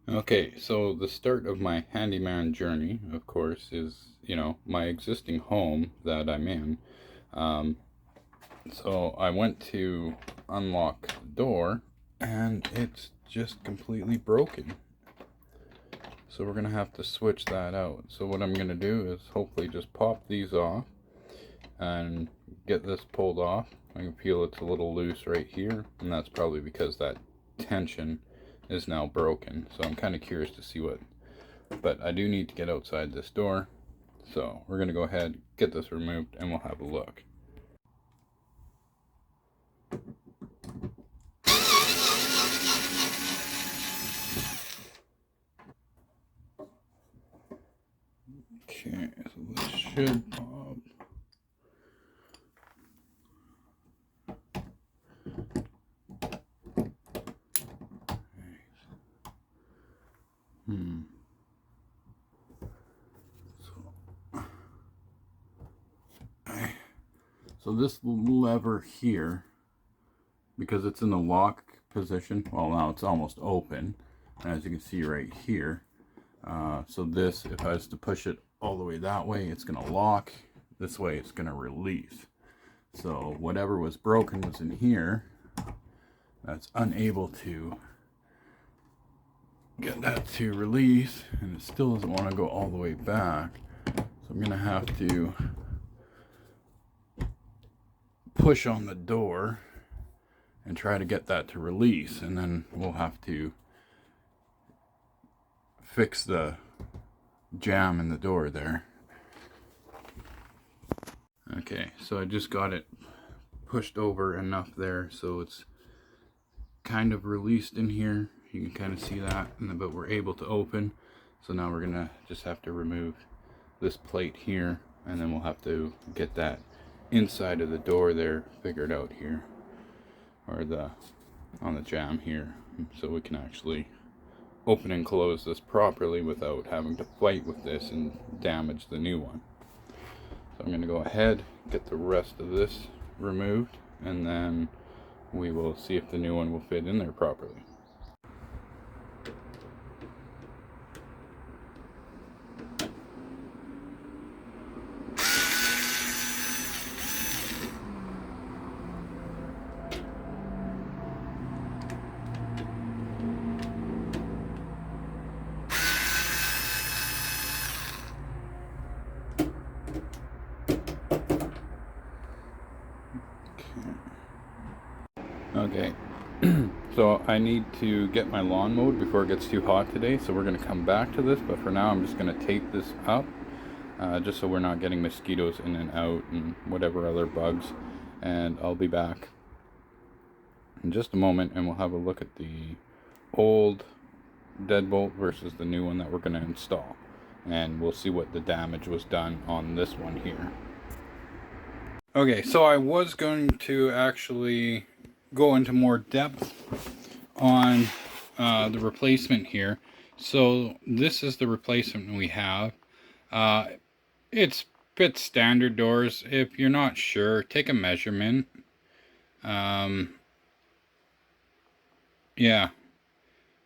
Okay, so the start of my handyman journey, of course, is, my existing home that I'm in. Um, so I went to unlock the door and it's just completely broken. So we're going to have to switch that out. So what I'm going to do is hopefully just pop these off and get this pulled off. I can feel it's a little loose right here, and that's probably because that tension is now broken. So I'm kind of curious to see what, but I do need to get outside this door. So we're going to go ahead, get this removed, and we'll have a look. Okay, so this should pop. So this lever here, because it's in the lock position, well, now it's almost open, as you can see right here. So this, if I was to push it all the way that way, it's going to lock. This way it's going to release. So whatever was broken was in here. That's unable to get that to release, and it still doesn't want to go all the way back. So I'm going to have to push on the door and try to get that to release, and then we'll have to fix the jam in the door there. Okay, so I just got it pushed over enough there so it's kind of released in here. You can kind of see that, but we're able to open. So now we're gonna just have to remove this plate here, and then we'll have to get that inside of the door there figured out here, or on the jam here, so we can actually open and close this properly without having to fight with this and damage the new one. So I'm going to go ahead, get the rest of this removed, and then we will see if the new one will fit in there properly. Okay, so I need to get my lawn mowed before it gets too hot today, so we're going to come back to this, but for now I'm just going to tape this up, just so we're not getting mosquitoes in and out and whatever other bugs, and I'll be back in just a moment and we'll have a look at the old deadbolt versus the new one that we're going to install, and we'll see what the damage was done on this one here. Okay, so I was going to actually go into more depth on the replacement here. So this is the replacement we have. It's fits standard doors. If you're not sure, take a measurement. Yeah,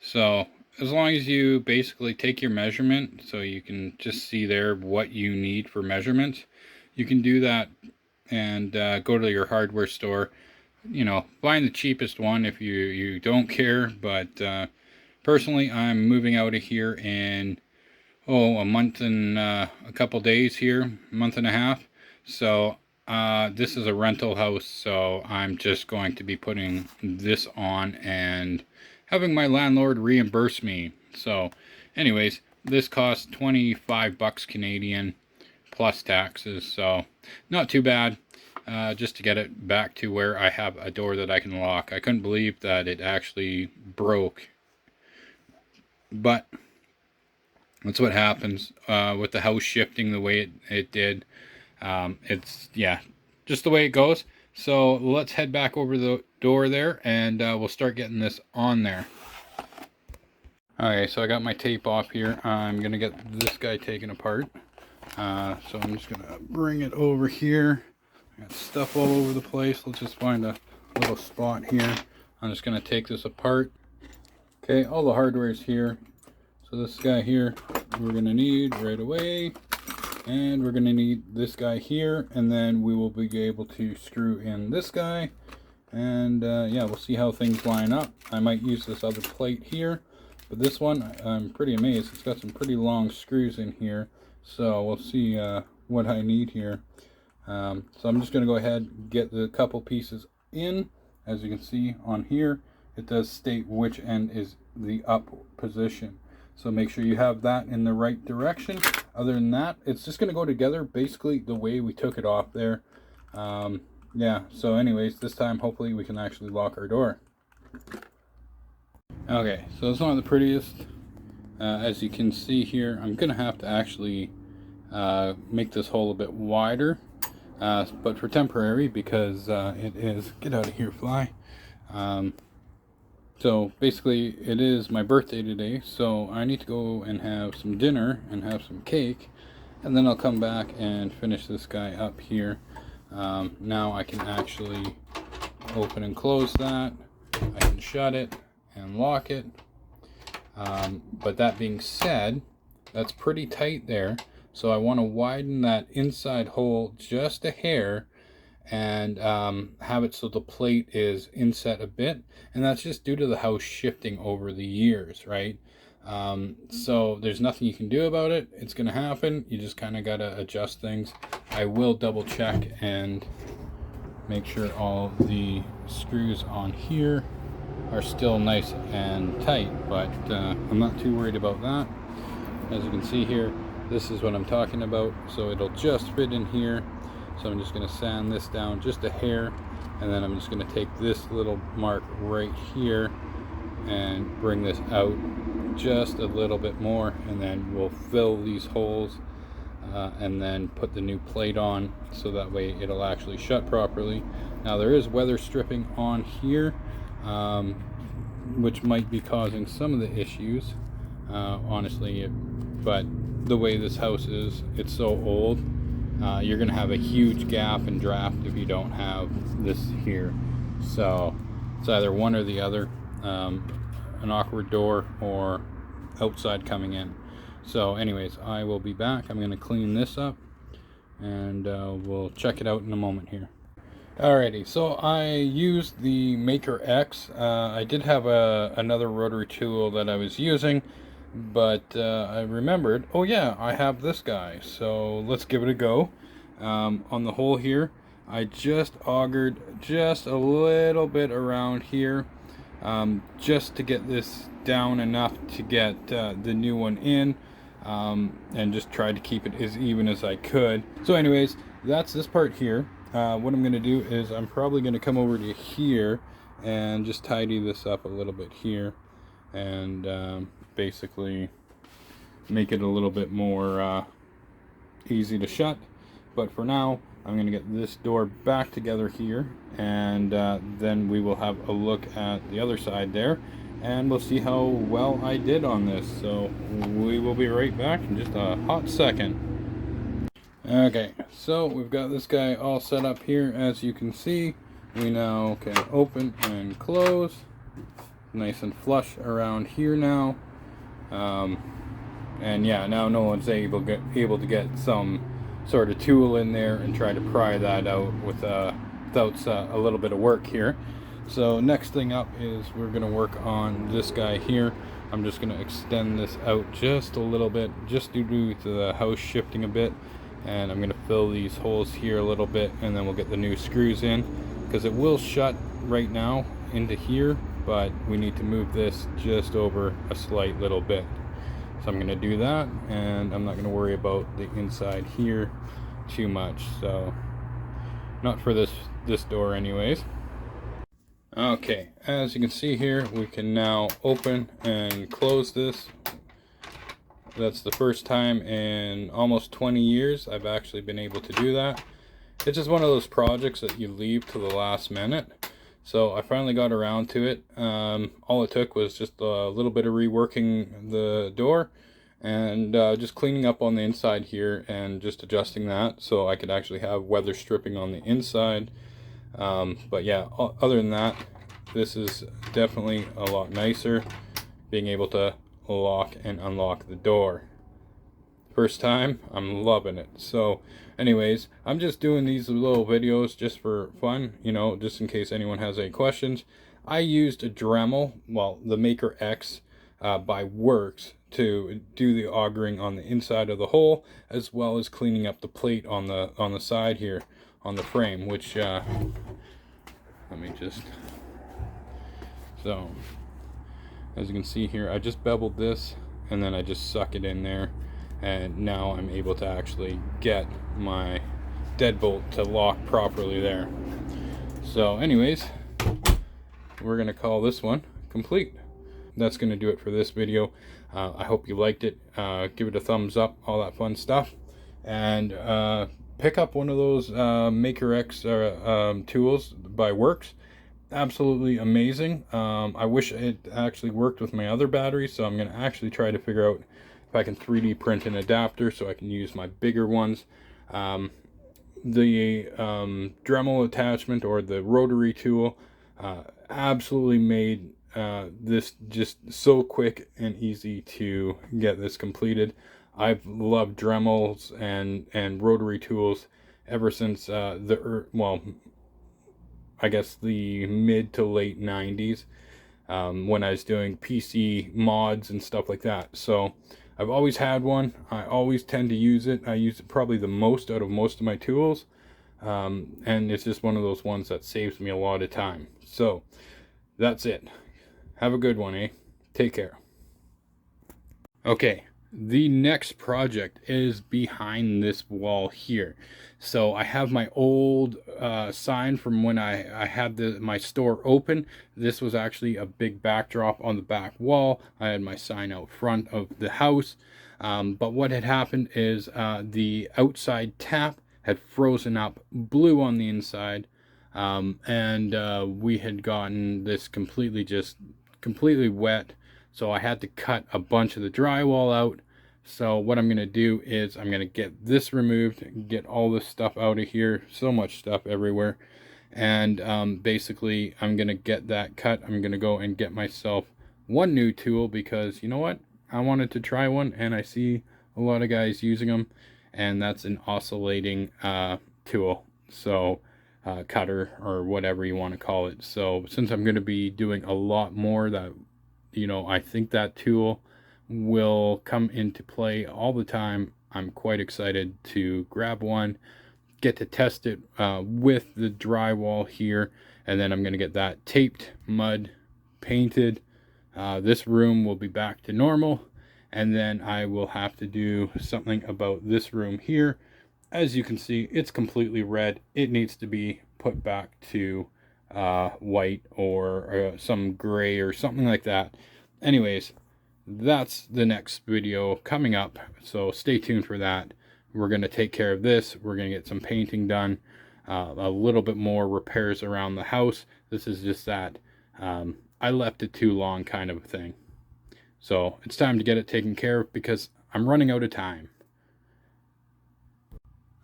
so as long as you basically take your measurement, so you can just see there what you need for measurements, you can do that and go to your hardware store. Find the cheapest one if you don't care, but personally I'm moving out of here in a month and a couple days here, a month and a half. So this is a rental house, so I'm just going to be putting this on and having my landlord reimburse me. So anyways, this costs 25 bucks Canadian plus taxes, so not too bad. Just to get it back to where I have a door that I can lock. I couldn't believe that it actually broke, but that's what happens with the house shifting the way it did. It's, yeah, just the way it goes. So let's head back over the door there, and we'll start getting this on there. Okay, so I got my tape off here. I'm gonna get this guy taken apart. So I'm just gonna bring it over here. I got stuff all over the place. Let's just find a little spot here. I'm just going to take this apart. Okay, all the hardware is here. So this guy here we're going to need right away, and we're going to need this guy here, and then we will be able to screw in this guy. And yeah, we'll see how things line up. I might use this other plate here, but this one I'm pretty amazed. It's got some pretty long screws in here, so we'll see what I need here. So I'm just going to go ahead and get the couple pieces in. As you can see on here, it does state which end is the up position, so make sure you have that in the right direction. Other than that, it's just going to go together basically the way we took it off there. Yeah, so anyways, this time hopefully we can actually lock our door. Okay, so it's not the prettiest. As you can see here, I'm gonna have to actually make this hole a bit wider, but for temporary, because it is, get out of here, fly. So basically it is my birthday today, so I need to go and have some dinner and have some cake, and then I'll come back and finish this guy up here. Now I can actually open and close that. I can shut it and lock it. But that being said, that's pretty tight there. So I want to widen that inside hole just a hair and have it so the plate is inset a bit. And that's just due to the house shifting over the years, right? So there's nothing you can do about it. It's going to happen. You just kind of got to adjust things. I will double check and make sure all the screws on here are still nice and tight, but I'm not too worried about that. As you can see here, this is what I'm talking about, so it'll just fit in here. So I'm just going to sand this down just a hair, and then I'm just going to take this little mark right here and bring this out just a little bit more, and then we'll fill these holes and then put the new plate on, so that way it'll actually shut properly. Now there is weather stripping on here, which might be causing some of the issues, honestly, but the way this house is, it's so old, you're gonna have a huge gap and draft if you don't have this here. So it's either one or the other, an awkward door or outside coming in. So anyways, I will be back. I'm going to clean this up, and we'll check it out in a moment here. Alrighty, so I used the MakerX. I did have another rotary tool that I was using, but I remembered, oh yeah, I have this guy, so let's give it a go. On the hole here, I just augured just a little bit around here, just to get this down enough to get the new one in. And just tried to keep it as even as I could. So anyways, that's this part here. What I'm going to do is I'm probably going to come over to here and just tidy this up a little bit here, and basically make it a little bit more easy to shut. But for now, I'm going to get this door back together here, and then we will have a look at the other side there, and we'll see how well I did on this. So we will be right back in just a hot second. Okay, so we've got this guy all set up here. As you can see, we now can open and close. Nice and flush around here now. And yeah, now no one's able to get some sort of tool in there and try to pry that out without a little bit of work here. So next thing up is we're going to work on this guy here. I'm just going to extend this out just a little bit, just due to the house shifting a bit, and I'm going to fill these holes here a little bit, and then we'll get the new screws in, because it will shut right now into here, but we need to move this just over a slight little bit. So I'm going to do that, and I'm not going to worry about the inside here too much, so not for this door anyways. Okay, as you can see here, we can now open and close this. That's the first time in almost 20 years I've actually been able to do that. It's just one of those projects that you leave to the last minute. So I finally got around to it. All it took was just a little bit of reworking the door, and just cleaning up on the inside here and just adjusting that so I could actually have weather stripping on the inside. But yeah, other than that, this is definitely a lot nicer, being able to lock and unlock the door. First time, I'm loving it. So anyways, I'm just doing these little videos just for fun, you know, just in case anyone has any questions. I used a Dremel, well, the MakerX by Worx, to do the augering on the inside of the hole, as well as cleaning up the plate on the side here on the frame, which let me just, so as you can see here, I just beveled this and then I just suck it in there, and now I'm able to actually get my deadbolt to lock properly there. So anyways, we're gonna call this one complete. That's gonna do it for this video. I hope you liked it. Give it a thumbs up, all that fun stuff, and pick up one of those MakerX tools by Worx. Absolutely amazing. I wish it actually worked with my other batteries, so I'm going to actually try to figure out if I can 3D print an adapter so I can use my bigger ones. The Dremel attachment, or the rotary tool, absolutely made this just so quick and easy to get this completed. I've loved Dremels and rotary tools ever since I guess the mid to late 90s, when I was doing PC mods and stuff like that. So I've always had one. I always tend to use it. I use it probably the most out of most of my tools, and it's just one of those ones that saves me a lot of time. So that's it. Have a good one, eh? Take care. Okay, the next project is behind this wall here. So I have my old sign from when I had my store open. This was actually a big backdrop on the back wall. I had my sign out front of the house. But what had happened is the outside tap had frozen up, blue on the inside, and we had gotten this completely wet. So I had to cut a bunch of the drywall out. So what I'm going to do is I'm going to get this removed, get all this stuff out of here. So much stuff everywhere. And basically I'm going to get that cut. I'm going to go and get myself one new tool, because you know what? I wanted to try one and I see a lot of guys using them. And that's an oscillating tool. So cutter, or whatever you want to call it. So since I'm going to be doing a lot more, that, you know, I think that tool will come into play all the time. I'm quite excited to grab one, get to test it with the drywall here, and then I'm going to get that taped, mud, painted. This room will be back to normal, and then I will have to do something about this room here. As you can see, it's completely red. It needs to be put back to white, or some gray or something like that. Anyways, that's the next video coming up, so stay tuned for that. We're going to take care of this. We're going to get some painting done, a little bit more repairs around the house. This is just that I left it too long kind of a thing. So it's time to get it taken care of, because I'm running out of time.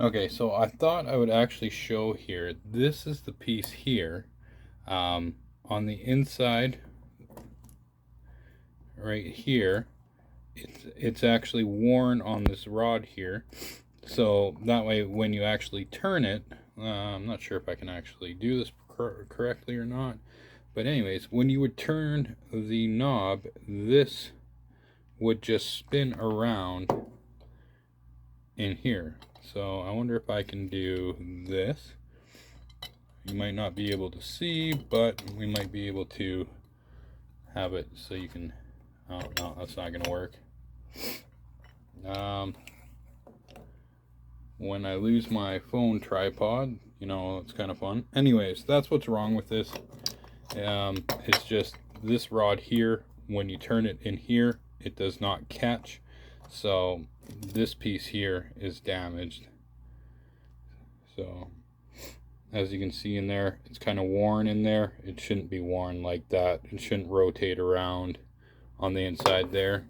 Okay, so I thought I would actually show here. This is the piece here, on the inside right here. It's actually worn on this rod here, so that way when you actually turn it, I'm not sure if I can actually do this correctly or not, but anyways, when you would turn the knob, this would just spin around in here. So I wonder if I can do this. You might not be able to see, but we might be able to have it so you can, oh no, that's not gonna work. When I lose my phone tripod, you know, it's kind of fun. Anyways, that's what's wrong with this. It's just this rod here, when you turn it in here, it does not catch. So this piece here is damaged. So as you can see in there, it's kind of worn in there. It shouldn't be worn like that. It shouldn't rotate around on the inside there.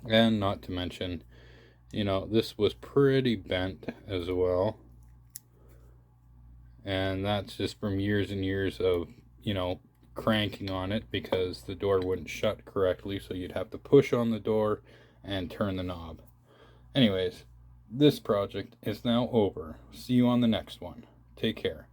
And not to mention, you know, this was pretty bent as well. And that's just from years and years of, you know, cranking on it because the door wouldn't shut correctly, so you'd have to push on the door and turn the knob. Anyways, this project is now over. See you on the next one. Take care.